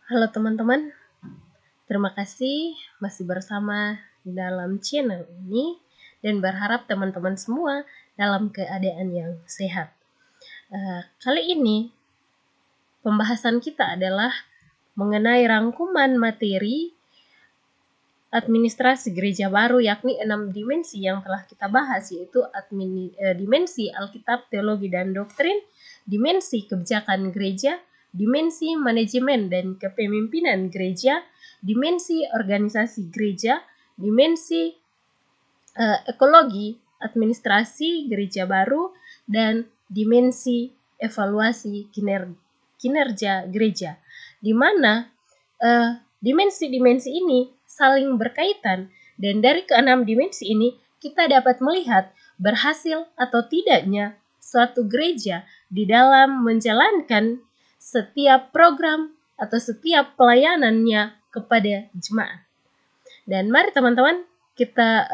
Halo teman-teman, terima kasih masih bersama dalam channel ini dan berharap teman-teman semua dalam keadaan yang sehat. Kali ini pembahasan kita adalah mengenai rangkuman materi administrasi gereja baru, yakni 6 dimensi yang telah kita bahas, yaitu dimensi Alkitab, teologi dan doktrin, dimensi kebijakan gereja, dimensi manajemen dan kepemimpinan gereja, dimensi organisasi gereja, dimensi ekologi administrasi gereja baru, dan dimensi evaluasi kinerja gereja, di mana dimensi-dimensi ini saling berkaitan, dan dari keenam dimensi ini kita dapat melihat berhasil atau tidaknya suatu gereja di dalam menjalankan setiap program atau setiap pelayanannya kepada jemaat. Dan mari teman-teman kita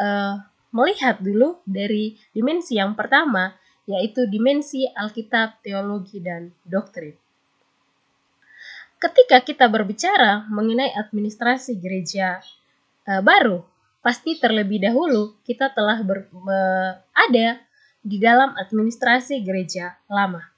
melihat dulu dari dimensi yang pertama, yaitu dimensi Alkitab, teologi, dan doktrin. Ketika kita berbicara mengenai administrasi gereja baru, pasti terlebih dahulu kita telah ada di dalam administrasi gereja lama.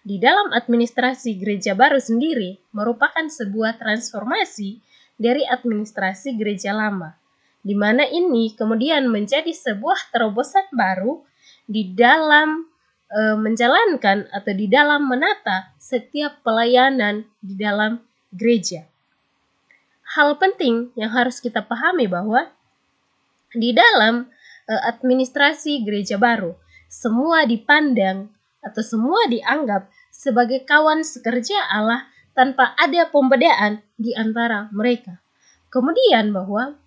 Di dalam administrasi gereja baru sendiri merupakan sebuah transformasi dari administrasi gereja lama, di mana ini kemudian menjadi sebuah terobosan baru di dalam menjalankan atau di dalam menata setiap pelayanan di dalam gereja. Hal penting yang harus kita pahami bahwa di dalam administrasi gereja baru, semua dipandang atau semua dianggap sebagai kawan sekerja Allah tanpa ada pembedaan di antara mereka. Kemudian bahwa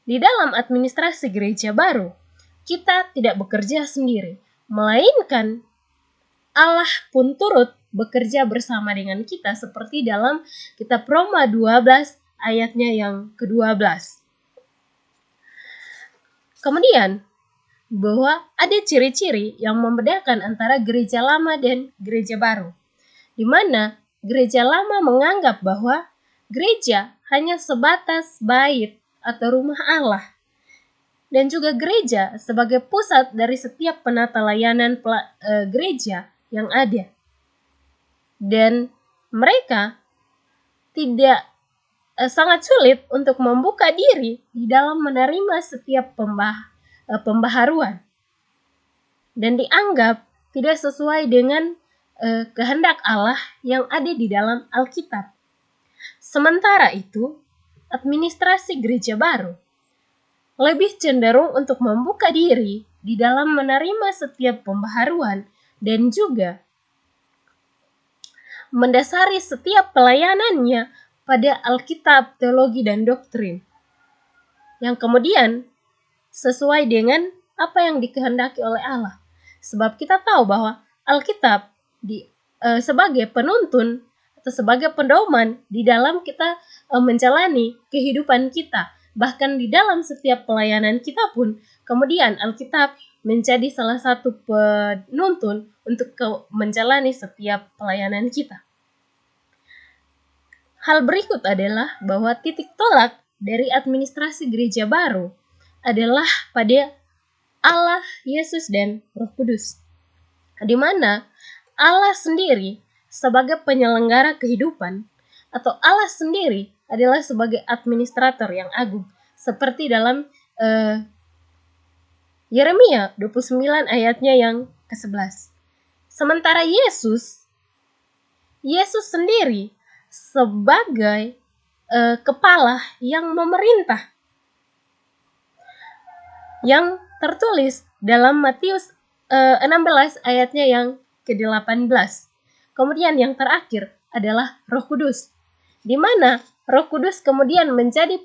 di dalam administrasi gereja baru, kita tidak bekerja sendiri, melainkan Allah pun turut bekerja bersama dengan kita, seperti dalam kitab Roma 12 ayatnya yang ke-12. Kemudian, bahwa ada ciri-ciri yang membedakan antara gereja lama dan gereja baru, di mana gereja lama menganggap bahwa gereja hanya sebatas bait atau rumah Allah, dan juga gereja sebagai pusat dari setiap penata layanan gereja yang ada. Dan mereka tidak sangat sulit untuk membuka diri di dalam menerima setiap pembaharuan, dan dianggap tidak sesuai dengan kehendak Allah yang ada di dalam Alkitab. Sementara itu, administrasi gereja baru lebih cenderung untuk membuka diri di dalam menerima setiap pembaharuan dan juga mendasari setiap pelayanannya pada Alkitab, teologi, dan doktrin, yang kemudian sesuai dengan apa yang dikehendaki oleh Allah. Sebab kita tahu bahwa Alkitab sebagai penuntun atau sebagai pedoman di dalam kita menjalani kehidupan kita. Bahkan di dalam setiap pelayanan kita pun, kemudian Alkitab menjadi salah satu penuntun untuk menjalani setiap pelayanan kita. Hal berikut adalah bahwa titik tolak dari administrasi gereja baru adalah pada Allah, Yesus, dan Roh Kudus, di mana Allah sendiri sebagai penyelenggara kehidupan, atau Allah sendiri adalah sebagai administrator yang agung, seperti dalam Yeremia 29 ayatnya yang ke-11. Sementara Yesus sendiri sebagai kepala yang memerintah, yang tertulis dalam Matius 16 ayatnya yang ke-18. Kemudian yang terakhir adalah Roh Kudus, di mana Roh Kudus kemudian menjadi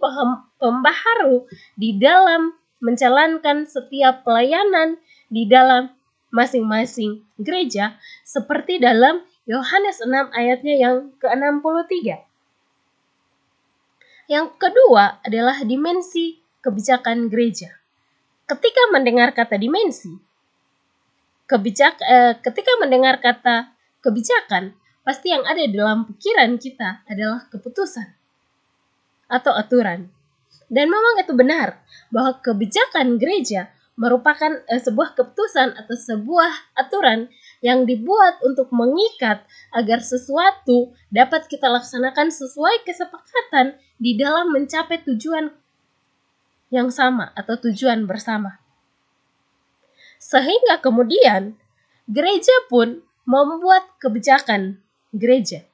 pembaharu di dalam menjalankan setiap pelayanan di dalam masing-masing gereja, seperti dalam Yohanes 6 ayatnya yang ke-63. Yang kedua adalah dimensi kebijakan gereja. Ketika mendengar kata dimensi, ketika mendengar kata kebijakan, pasti yang ada di dalam pikiran kita adalah keputusan atau aturan. Dan memang itu benar bahwa kebijakan gereja merupakan sebuah keputusan atau sebuah aturan yang dibuat untuk mengikat agar sesuatu dapat kita laksanakan sesuai kesepakatan di dalam mencapai tujuan yang sama atau tujuan bersama. Sehingga kemudian gereja pun membuat kebijakan gereja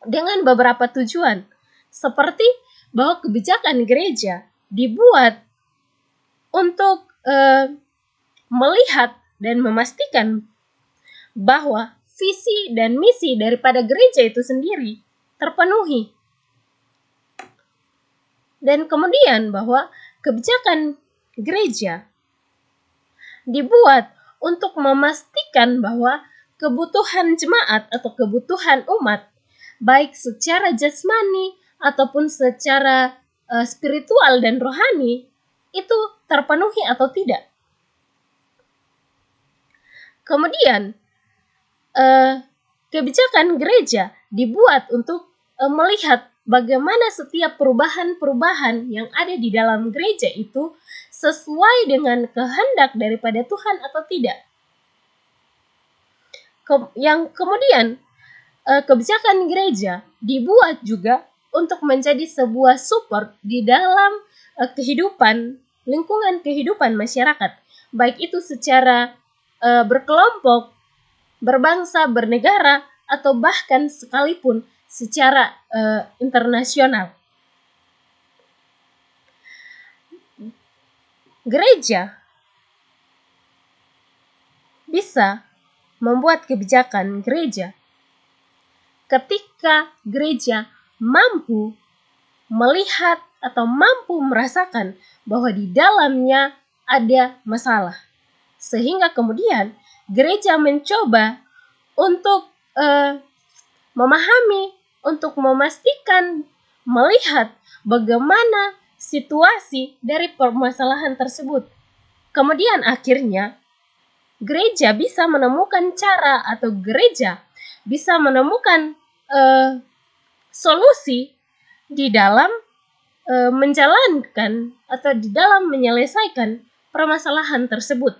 dengan beberapa tujuan, seperti bahwa kebijakan gereja dibuat untuk melihat dan memastikan bahwa visi dan misi daripada gereja itu sendiri terpenuhi. Dan kemudian bahwa kebijakan gereja dibuat untuk memastikan bahwa kebutuhan jemaat atau kebutuhan umat, baik secara jasmani ataupun secara spiritual dan rohani, itu terpenuhi atau tidak. Kemudian kebijakan gereja dibuat untuk melihat bagaimana setiap perubahan-perubahan yang ada di dalam gereja itu sesuai dengan kehendak daripada Tuhan atau tidak. Yang kemudian kebijakan gereja dibuat juga untuk menjadi sebuah support di dalam kehidupan, lingkungan kehidupan masyarakat, baik itu secara berkelompok, berbangsa, bernegara, atau bahkan sekalipun secara internasional. Gereja bisa membuat kebijakan gereja ketika gereja mampu melihat atau mampu merasakan bahwa di dalamnya ada masalah. Sehingga kemudian gereja mencoba untuk memahami, untuk memastikan, melihat bagaimana situasi dari permasalahan tersebut. Kemudian akhirnya gereja bisa menemukan cara atau gereja bisa menemukan solusi di dalam menjalankan atau di dalam menyelesaikan permasalahan tersebut.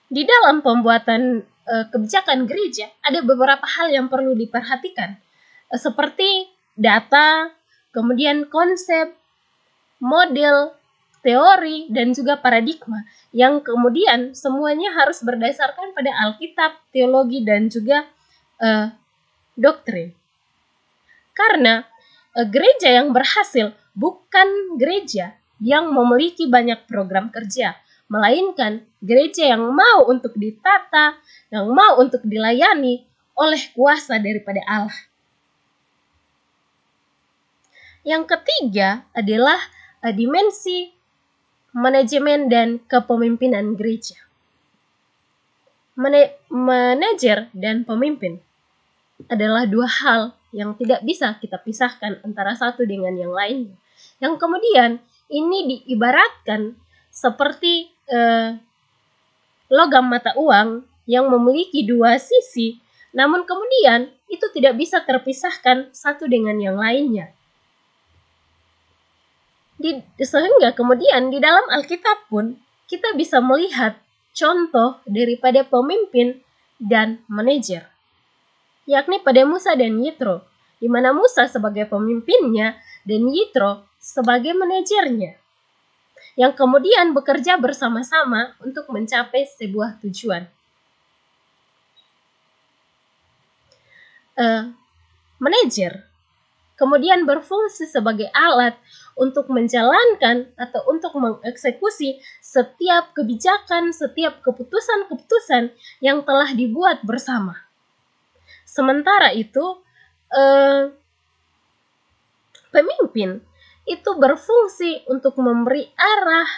Di dalam pembuatan kebijakan gereja ada beberapa hal yang perlu diperhatikan, seperti data, kemudian konsep, model, teori, dan juga paradigma yang kemudian semuanya harus berdasarkan pada Alkitab, teologi, dan juga doktrin. Karena gereja yang berhasil bukan gereja yang memiliki banyak program kerja, melainkan gereja yang mau untuk ditata, yang mau untuk dilayani oleh kuasa daripada Allah. Yang ketiga adalah dimensi manajemen dan kepemimpinan gereja. Manajer dan pemimpin adalah dua hal yang tidak bisa kita pisahkan antara satu dengan yang lainnya. Yang kemudian ini diibaratkan seperti logam mata uang yang memiliki dua sisi, namun kemudian itu tidak bisa terpisahkan satu dengan yang lainnya. Sehingga kemudian di dalam Alkitab pun kita bisa melihat contoh daripada pemimpin dan manajer, yakni pada Musa dan Yitro, di mana Musa sebagai pemimpinnya dan Yitro sebagai manajernya, yang kemudian bekerja bersama-sama untuk mencapai sebuah tujuan. Manajer kemudian berfungsi sebagai alat untuk menjalankan atau untuk mengeksekusi setiap kebijakan, setiap keputusan-keputusan yang telah dibuat bersama. Sementara itu, pemimpin itu berfungsi untuk memberi arah,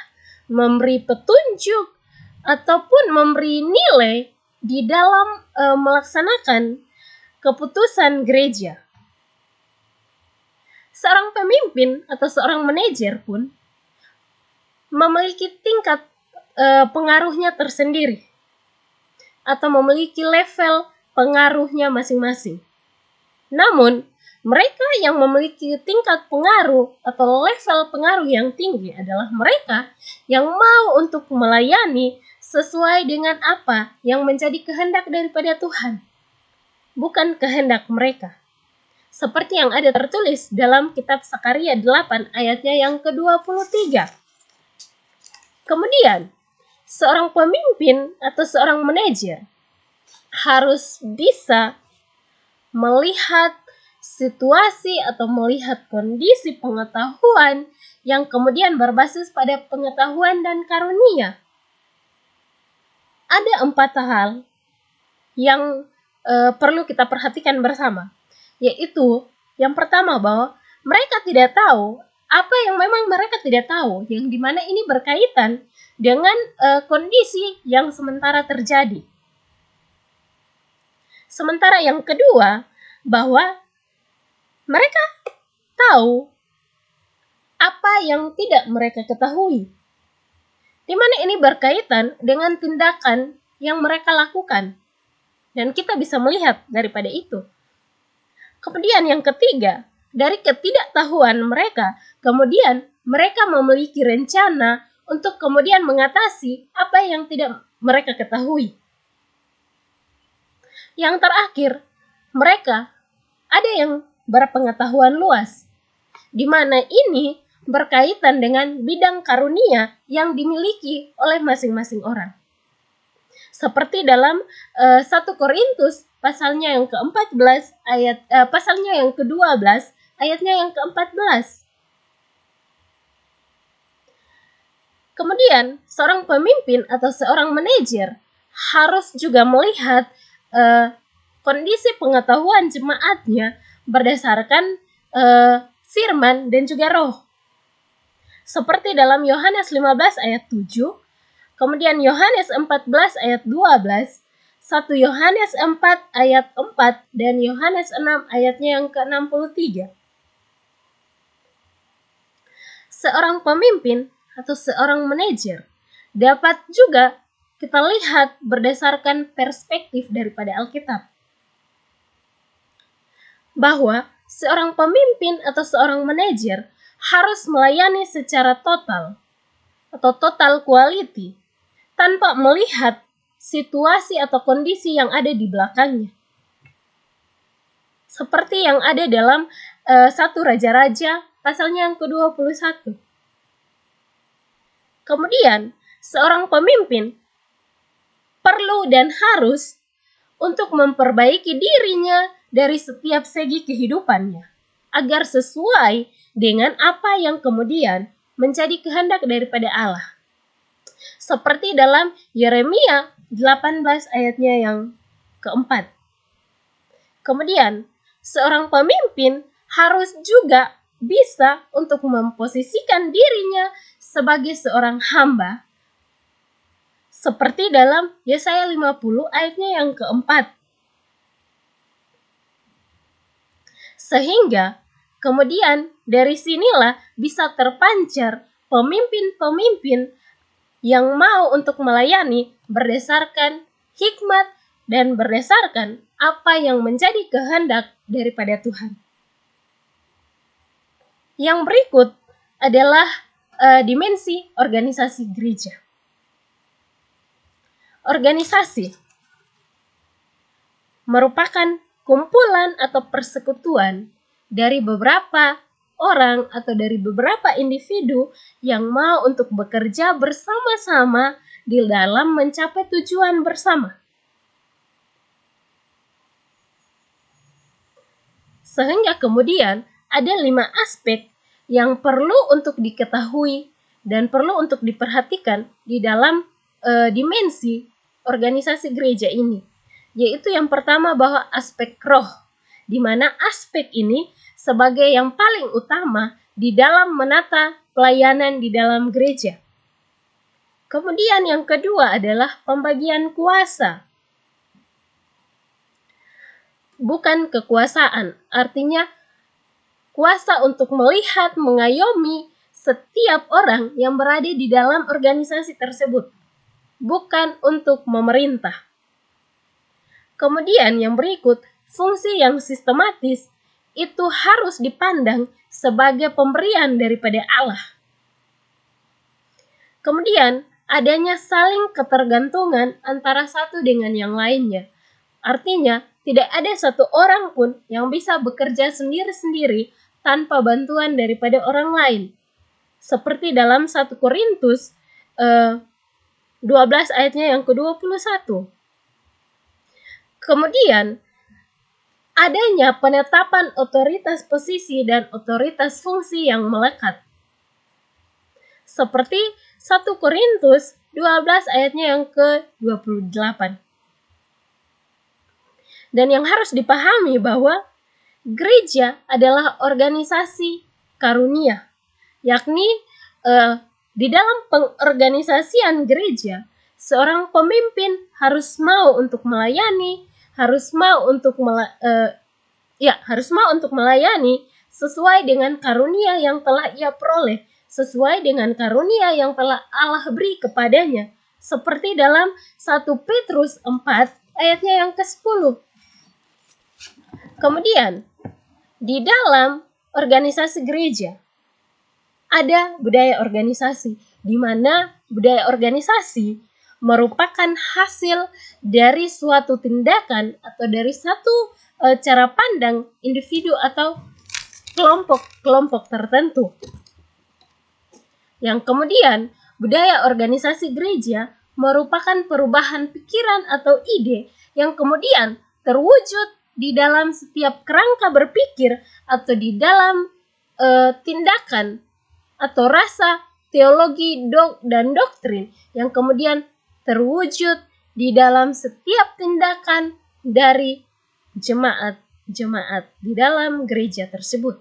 memberi petunjuk, ataupun memberi nilai di dalam melaksanakan keputusan gereja. Seorang pemimpin atau seorang manajer pun memiliki tingkat pengaruhnya tersendiri atau memiliki level pengaruhnya masing-masing. Namun, mereka yang memiliki tingkat pengaruh atau level pengaruh yang tinggi adalah mereka yang mau untuk melayani sesuai dengan apa yang menjadi kehendak daripada Tuhan, bukan kehendak mereka. Seperti yang ada tertulis dalam kitab Sakaria 8 ayatnya yang ke-23. Kemudian, seorang pemimpin atau seorang manajer harus bisa melihat situasi atau melihat kondisi pengetahuan yang kemudian berbasis pada pengetahuan dan karunia. Ada 4 hal yang perlu kita perhatikan bersama, yaitu yang pertama bahwa mereka tidak tahu apa yang memang mereka tidak tahu, yang dimana ini berkaitan dengan kondisi yang sementara terjadi. Sementara yang kedua, bahwa mereka tahu apa yang tidak mereka ketahui, di mana ini berkaitan dengan tindakan yang mereka lakukan, dan kita bisa melihat daripada itu. Kemudian yang ketiga, dari ketidaktahuan mereka, kemudian mereka memiliki rencana untuk kemudian mengatasi apa yang tidak mereka ketahui. Yang terakhir, mereka ada yang berpengetahuan luas, di mana ini berkaitan dengan bidang karunia yang dimiliki oleh masing-masing orang. Seperti dalam 1 Korintus pasalnya yang ke-14 ayat pasalnya yang ke-12 ayatnya yang ke-14. Kemudian, seorang pemimpin atau seorang manajer harus juga melihat kondisi pengetahuan jemaatnya berdasarkan firman dan juga roh. Seperti dalam Yohanes 15 ayat 7, kemudian Yohanes 14 ayat 12, 1 Yohanes 4 ayat 4, dan Yohanes 6 ayatnya yang ke-63. Seorang pemimpin atau seorang manajer dapat juga kita lihat berdasarkan perspektif daripada Alkitab, bahwa seorang pemimpin atau seorang manajer harus melayani secara total atau total quality tanpa melihat situasi atau kondisi yang ada di belakangnya. Seperti yang ada dalam 1 Raja-Raja pasalnya yang ke-21. Kemudian, seorang pemimpin perlu dan harus untuk memperbaiki dirinya dari setiap segi kehidupannya, agar sesuai dengan apa yang kemudian menjadi kehendak daripada Allah. Seperti dalam Yeremia 18 ayatnya yang ke-4. Kemudian, seorang pemimpin harus juga bisa untuk memposisikan dirinya sebagai seorang hamba, seperti dalam Yesaya 50 ayatnya yang ke-4. Sehingga kemudian dari sinilah bisa terpancar pemimpin-pemimpin yang mau untuk melayani berdasarkan hikmat dan berdasarkan apa yang menjadi kehendak daripada Tuhan. Yang berikut adalah dimensi organisasi gereja. Organisasi merupakan kumpulan atau persekutuan dari beberapa orang atau dari beberapa individu yang mau untuk bekerja bersama-sama di dalam mencapai tujuan bersama. Sehingga kemudian ada 5 aspek yang perlu untuk diketahui dan perlu untuk diperhatikan di dalam dimensi organisasi gereja ini. Yaitu yang pertama bahwa aspek roh, di mana aspek ini sebagai yang paling utama di dalam menata pelayanan di dalam gereja. Kemudian yang kedua adalah pembagian kuasa. Bukan kekuasaan, artinya kuasa untuk melihat, mengayomi setiap orang yang berada di dalam organisasi tersebut, bukan untuk memerintah. Kemudian yang berikut, fungsi yang sistematis itu harus dipandang sebagai pemberian daripada Allah. Kemudian, adanya saling ketergantungan antara satu dengan yang lainnya. Artinya, tidak ada satu orang pun yang bisa bekerja sendiri-sendiri tanpa bantuan daripada orang lain. Seperti dalam 1 Korintus 12 ayatnya yang ke-21. Kemudian, adanya penetapan otoritas posisi dan otoritas fungsi yang melekat. Seperti 1 Korintus 12 ayatnya yang ke-28. Dan yang harus dipahami bahwa gereja adalah organisasi karunia, yakni di dalam pengorganisasian gereja, seorang pemimpin harus mau untuk melayani, harus mau untuk melayani sesuai dengan karunia yang telah ia peroleh, sesuai dengan karunia yang telah Allah beri kepadanya, seperti dalam 1 Petrus 4 ayatnya yang ke-10. Kemudian, di dalam organisasi gereja ada budaya organisasi, di mana budaya organisasi merupakan hasil dari suatu tindakan atau dari satu cara pandang individu atau kelompok-kelompok tertentu. Yang kemudian, budaya organisasi gereja merupakan perubahan pikiran atau ide yang kemudian terwujud di dalam setiap kerangka berpikir atau di dalam tindakan atau rasa teologi dan doktrin yang kemudian terwujud di dalam setiap tindakan dari jemaat-jemaat di dalam gereja tersebut.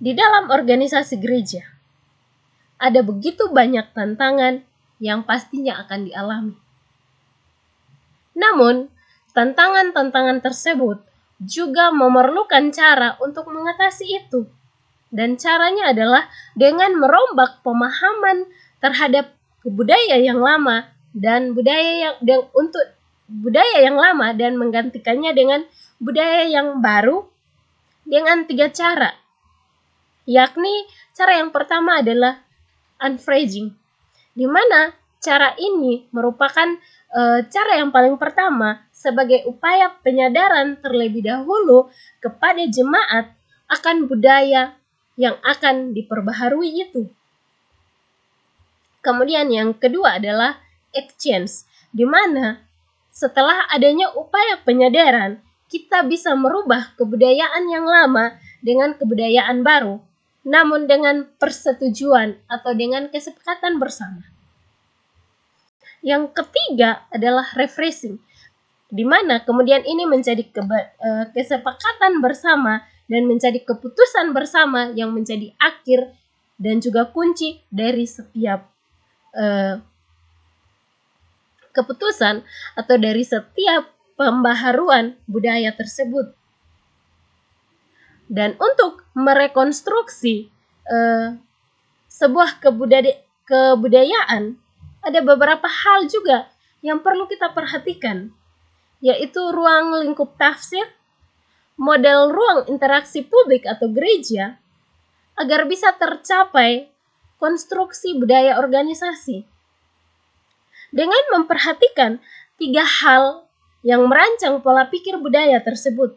Di dalam organisasi gereja, ada begitu banyak tantangan yang pastinya akan dialami. Namun, tantangan-tantangan tersebut juga memerlukan cara untuk mengatasi itu. Dan caranya adalah dengan merombak pemahaman terhadap budaya yang lama dan budaya yang lama dan menggantikannya dengan budaya yang baru dengan 3 cara. Yakni cara yang pertama adalah unphrasing, di mana cara ini merupakan cara yang paling pertama sebagai upaya penyadaran terlebih dahulu kepada jemaat akan budaya yang akan diperbaharui itu. Kemudian yang kedua adalah exchange, di mana setelah adanya upaya penyadaran, kita bisa merubah kebudayaan yang lama dengan kebudayaan baru, namun dengan persetujuan atau dengan kesepakatan bersama. Yang ketiga adalah refreshing, di mana kemudian ini menjadi kesepakatan bersama dan menjadi keputusan bersama yang menjadi akhir dan juga kunci dari setiap keputusan atau dari setiap pembaharuan budaya tersebut. Dan untuk merekonstruksi sebuah kebudayaan, ada beberapa hal juga yang perlu kita perhatikan, yaitu ruang lingkup tafsir, model ruang interaksi publik atau gereja, agar bisa tercapai konstruksi budaya organisasi. Dengan memperhatikan 3 hal yang merancang pola pikir budaya tersebut,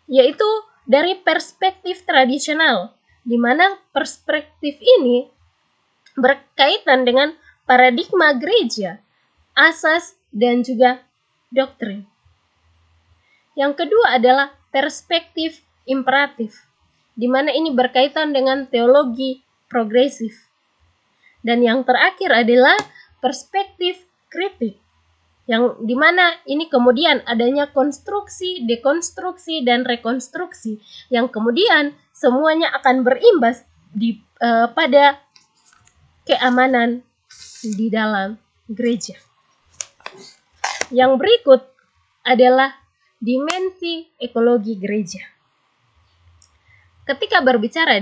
yaitu dari perspektif tradisional, di mana perspektif ini berkaitan dengan paradigma gereja, asas, dan juga doktrin. Yang kedua adalah perspektif imperatif, di mana ini berkaitan dengan teologi progresif. Dan yang terakhir adalah perspektif kritik, yang dimana ini kemudian adanya konstruksi, dekonstruksi, dan rekonstruksi, yang kemudian semuanya akan berimbas pada keamanan di dalam gereja. Yang berikut adalah dimensi ekologi gereja. Ketika berbicara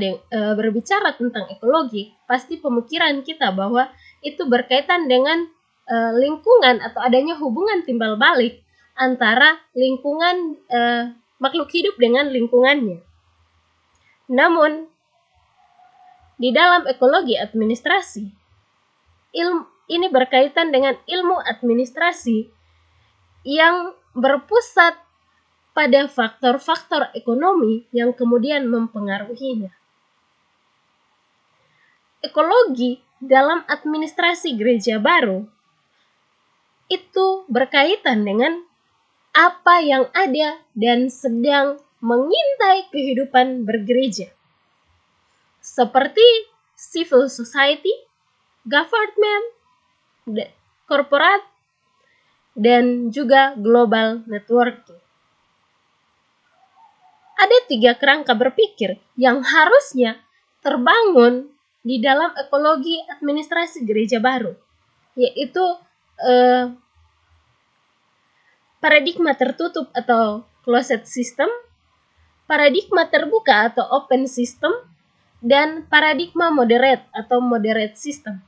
tentang ekologi, pasti pemikiran kita bahwa itu berkaitan dengan lingkungan atau adanya hubungan timbal balik antara lingkungan makhluk hidup dengan lingkungannya. Namun di dalam ekologi administrasi, ini berkaitan dengan ilmu administrasi yang berpusat pada faktor-faktor ekonomi yang kemudian mempengaruhinya. Ekologi dalam administrasi gereja baru itu berkaitan dengan apa yang ada dan sedang mengintai kehidupan bergereja, seperti civil society, government, corporate, dan juga global networking. Ada 3 kerangka berpikir yang harusnya terbangun di dalam ekologi administrasi gereja baru, yaitu paradigma tertutup atau closed system, paradigma terbuka atau open system, dan paradigma moderate atau moderate system.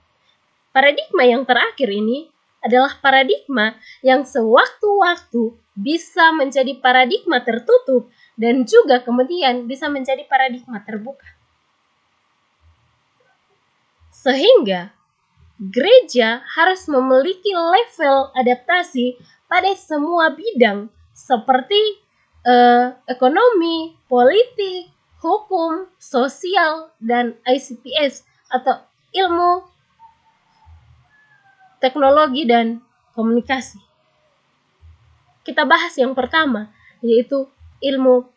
Paradigma yang terakhir ini adalah paradigma yang sewaktu-waktu bisa menjadi paradigma tertutup dan juga kemudian bisa menjadi paradigma terbuka. Sehingga gereja harus memiliki level adaptasi pada semua bidang seperti ekonomi, politik, hukum, sosial, dan ICTS atau ilmu, teknologi, dan komunikasi. Kita bahas yang pertama, yaitu ilmu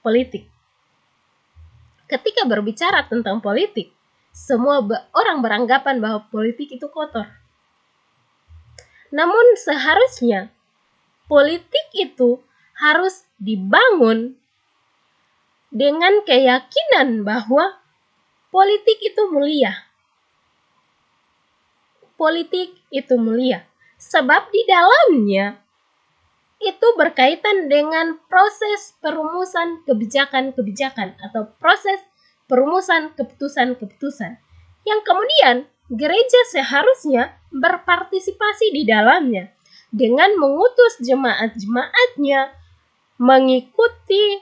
politik. Ketika berbicara tentang politik, semua orang beranggapan bahwa politik itu kotor. Namun seharusnya politik itu harus dibangun dengan keyakinan bahwa politik itu mulia. Politik itu mulia, sebab di dalamnya itu berkaitan dengan proses perumusan kebijakan-kebijakan atau proses perumusan keputusan-keputusan yang kemudian gereja seharusnya berpartisipasi di dalamnya dengan mengutus jemaat-jemaatnya mengikuti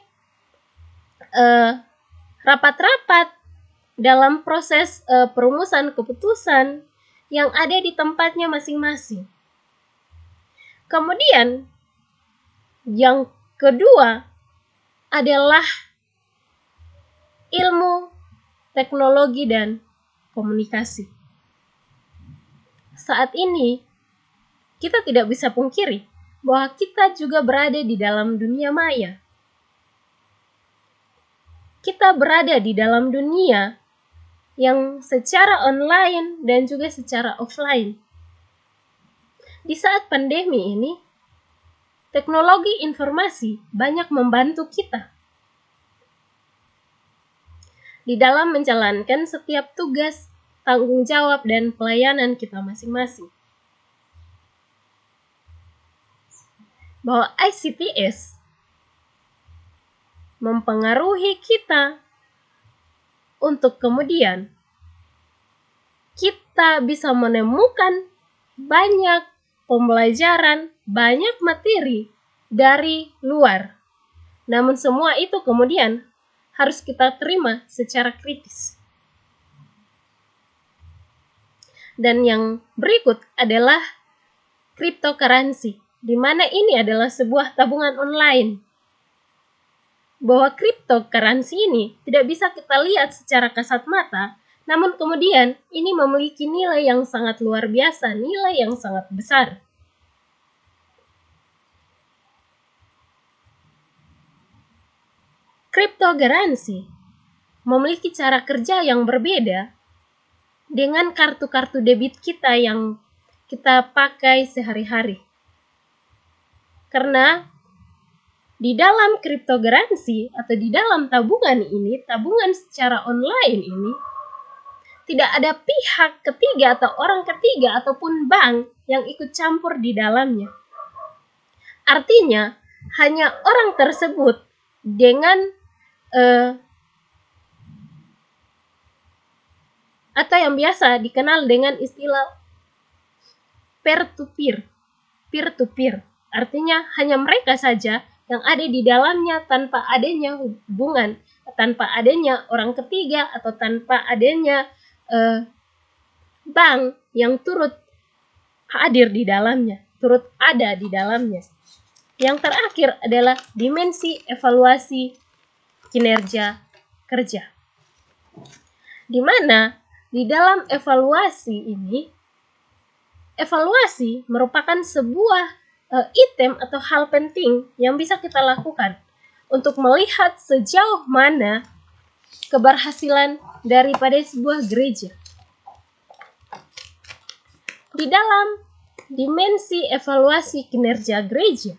rapat-rapat dalam proses perumusan keputusan yang ada di tempatnya masing-masing. Kemudian yang kedua adalah ilmu, teknologi, dan komunikasi. Saat ini, kita tidak bisa pungkiri bahwa kita juga berada di dalam dunia maya. Kita berada di dalam dunia yang secara online dan juga secara offline. Di saat pandemi ini, teknologi informasi banyak membantu kita di dalam menjalankan setiap tugas, tanggung jawab, dan pelayanan kita masing-masing. Bahwa ICTS mempengaruhi kita untuk kemudian kita bisa menemukan banyak pembelajaran, banyak materi dari luar. Namun semua itu kemudian harus kita terima secara kritis. Dan yang berikut adalah cryptocurrency, di mana ini adalah sebuah tabungan online. Bahwa cryptocurrency ini tidak bisa kita lihat secara kasat mata, namun kemudian ini memiliki nilai yang sangat luar biasa, nilai yang sangat besar. Cryptocurrency memiliki cara kerja yang berbeda dengan kartu-kartu debit kita yang kita pakai sehari-hari. Karena di dalam cryptocurrency atau di dalam tabungan ini, tabungan secara online ini, tidak ada pihak ketiga atau orang ketiga ataupun bank yang ikut campur di dalamnya. Artinya, hanya orang tersebut dengan atau yang biasa dikenal dengan istilah peer-to-peer. Peer-to-peer artinya hanya mereka saja yang ada di dalamnya tanpa adanya hubungan, tanpa adanya orang ketiga atau tanpa adanya bank yang turut hadir di dalamnya, turut ada di dalamnya. Yang terakhir adalah dimensi evaluasi kinerja kerja. Di mana di dalam evaluasi ini, evaluasi merupakan sebuah item atau hal penting yang bisa kita lakukan untuk melihat sejauh mana keberhasilan daripada sebuah gereja. Di dalam dimensi evaluasi kinerja gereja,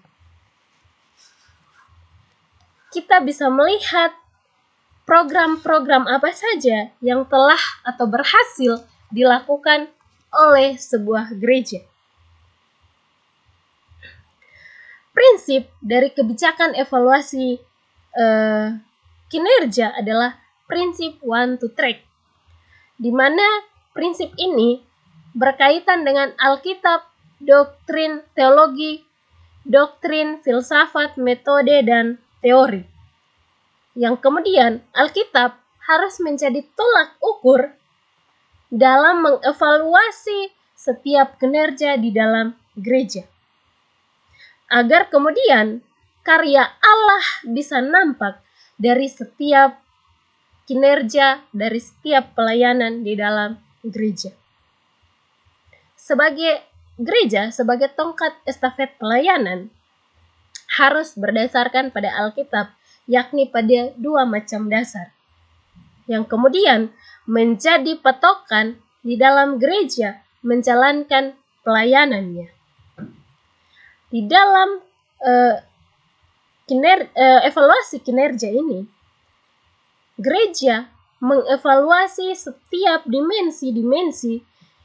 kita bisa melihat program-program apa saja yang telah atau berhasil dilakukan oleh sebuah gereja. Prinsip dari kebijakan evaluasi kinerja adalah prinsip one to track, di mana prinsip ini berkaitan dengan Alkitab, doktrin teologi, doktrin filsafat, metode, dan teori. Yang kemudian Alkitab harus menjadi tolak ukur dalam mengevaluasi setiap kinerja di dalam gereja, agar kemudian karya Allah bisa nampak dari setiap kinerja, dari setiap pelayanan di dalam gereja. Sebagai gereja, sebagai tongkat estafet pelayanan, harus berdasarkan pada Alkitab, yakni pada 2 macam dasar, yang kemudian menjadi patokan di dalam gereja menjalankan pelayanannya. Di dalam evaluasi kinerja ini, gereja mengevaluasi setiap dimensi-dimensi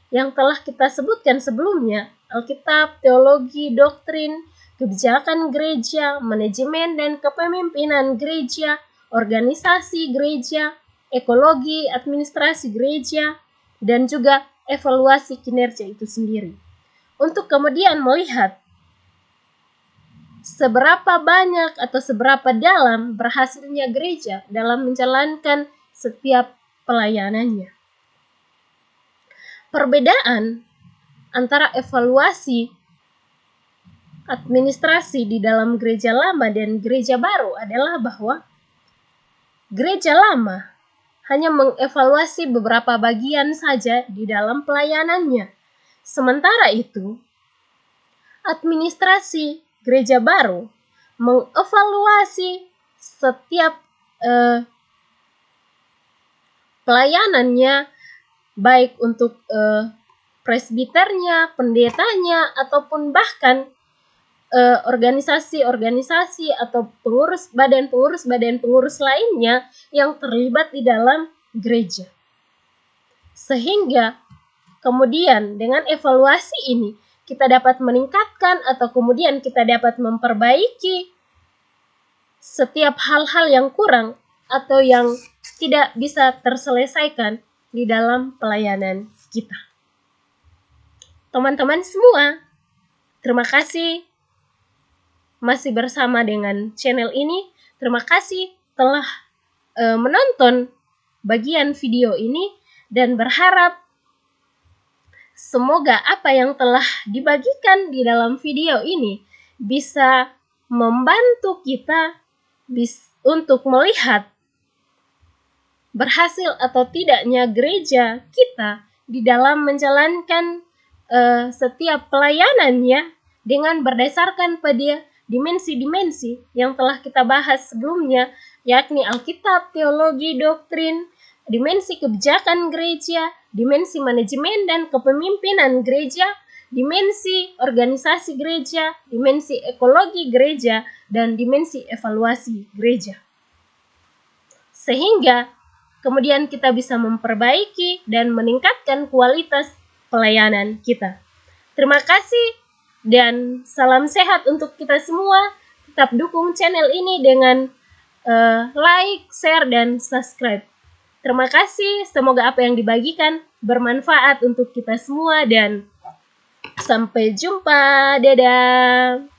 yang telah kita sebutkan sebelumnya: Alkitab, teologi, doktrin, kebijakan gereja, manajemen dan kepemimpinan gereja, organisasi gereja, ekologi, administrasi gereja, dan juga evaluasi kinerja itu sendiri. Untuk kemudian melihat seberapa banyak atau seberapa dalam berhasilnya gereja dalam menjalankan setiap pelayanannya. Perbedaan antara evaluasi administrasi di dalam gereja lama dan gereja baru adalah bahwa gereja lama hanya mengevaluasi beberapa bagian saja di dalam pelayanannya. Sementara itu, administrasi gereja baru mengevaluasi setiap pelayanannya, baik untuk presbiternya, pendetanya, ataupun bahkan organisasi-organisasi atau badan pengurus lainnya yang terlibat di dalam gereja. Sehingga kemudian dengan evaluasi ini kita dapat meningkatkan atau kemudian kita dapat memperbaiki setiap hal-hal yang kurang atau yang tidak bisa terselesaikan di dalam pelayanan kita. Teman-teman semua, terima kasih masih bersama dengan channel ini. Terima kasih telah menonton bagian video ini dan berharap semoga apa yang telah dibagikan di dalam video ini bisa membantu kita untuk melihat berhasil atau tidaknya gereja kita di dalam menjalankan setiap pelayanannya dengan berdasarkan pada dimensi-dimensi yang telah kita bahas sebelumnya, yakni Alkitab, teologi, doktrin, dimensi kebijakan gereja, dimensi manajemen dan kepemimpinan gereja, dimensi organisasi gereja, dimensi ekologi gereja, dan dimensi evaluasi gereja. Sehingga kemudian kita bisa memperbaiki dan meningkatkan kualitas pelayanan kita. Terima kasih dan salam sehat untuk kita semua. Tetap dukung channel ini dengan like, share, dan subscribe. Terima kasih, semoga apa yang dibagikan bermanfaat untuk kita semua dan Sampai jumpa, dadah.